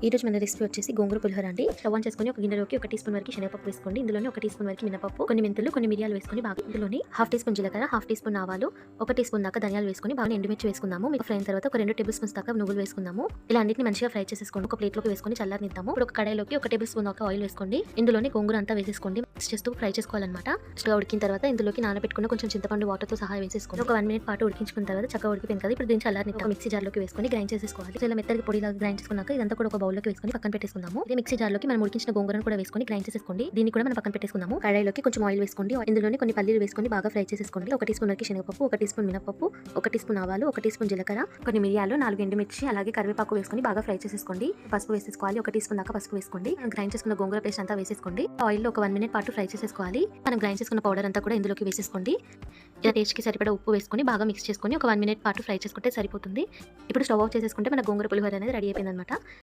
ఈ రోజు మన రెసిపీ వచ్చేసి గోంగూర పులిహోర అండి. స్టవ్ ఆన్ చేసుకొని ఒక గిన్నెలోకి 1 టీ స్పూన్ వరకు శనగపప్పు వేసుకోండి. ఇందులోనే 1 టీ స్పూన్ వరకు మినపప్పు, కొన్ని మెంతులు, కొన్ని మిరియాలు వేసుకొని బాగా ఇందులోని హాఫ్ టీ స్పూన్ జీలకర్ర, హాఫ్ టీ స్పూన్ ఆవాలు, 1 టీ స్పూన్ దాకా ధనియాలు వేసుకొని బాగా ఎండుమిర్చి వేసుకుందాము. మీకు ఫ్రై అయిన తర్వాత ఒక 2 టేబుల్ స్పూన్స్ దాకా నువ్వులు వేసుకుందాము. ఇలా అన్నిటిని మంచిగా ఫ్రై చేసేసుకోండి. ఒక ప్లేట్లోకి వేసుకొని చల్లారనిద్దాము. ఇప్పుడు ఒక కడాయిలోకి 1 టేబుల్ స్పూన్ దాకా ఆయిల్ వేసుకోండి. ఇందులోని గోంగూర అంతా వేసేసుకోండి. మిక్స్ చేస్తూ ఫ్రై చేసుకోవాలన్నమాట. చక్కగా ఉడికిన తర్వాత ఇందులోకి నానబెట్టుకున్న కొంచెం చింతపండు వాటర్తో సహా వేసేసుకోండి. ఒక 1 మినిట్ పాటు ఉడికించుకున్న తర్వాత చక్కగా ఉడికిపోయింది కదా. ఇప్పుడు దీన్ని చల్లారనిద్దాం. మిక్సీ జార్లోకి వేసుకొని గ్రైండ్ చేసేసుకోవాలి. ఇలా మెత్తగా పొడిలాగా గ్రైండ్ చేసుకున్నాక ఇదంతా కూడా ఒక బౌల్లోకి వేసుకొని పక్కన పెట్టేసుకుందాము. ఇదే మిక్సీ జార్లోకి మనం ఉడికించిన గోంగూరను కూడా వేసుకొని గ్రైండ్ చేసేసుకోండి. దీన్ని కూడా మనం పక్కన పెట్టేసుకుందాము. కడాయిలోకి కొంచెం ఆయిల్ వేసుకోండి. ఇందులోని కొన్ని పల్లీలు వేసుకొని బాగా ఫ్రై చేసేసుకోండి. 1 టీ స్పూన్ వరకు శనగపప్పు, 1 టీ స్పూన్ మినపప్పు, 1 టీ స్పూన్ ఆవాలు, 1 టీ స్పూన్ జీలకర్ర, కొన్ని మిరియాలు, 4 ఎండుమిర్చి, అలాగే కరివేపాకు వేసుకొని బాగా ఫ్రై చేసేసుకోండి. పసుపు వేసేసుకోవాలి. 1 టీ స్పూన్ దాకా పసుపు వేసుకోండి. గ్రైండ్ చేసుకున్న గోంగూర పేస్ట్ అంతా వేసేసుకోండి. ఆయిల్ లో ఒక 1 మినిట్ పాటు ఫ్రై చేసేసుకోవాలి. మనం గ్రైండ్ చేసుకున్న పౌడర్ అంతా కూడా ఇందులోకి వేసేసుకోండి. ఇలా టేస్ట్ కి సరిపడా ఉప్పు వేసుకొని బాగా మిక్స్ చేసుకొని ఒక 1 మినిట్ పాటు ఫ్రై చేసుకుంటే సరిపోతుంది. ఇప్పుడు స్టవ్ ఆఫ్ చేసేసుకుంటే మన గోంగూర పులిహోర అనేది రెడీ అయిపోయింది అనమాట.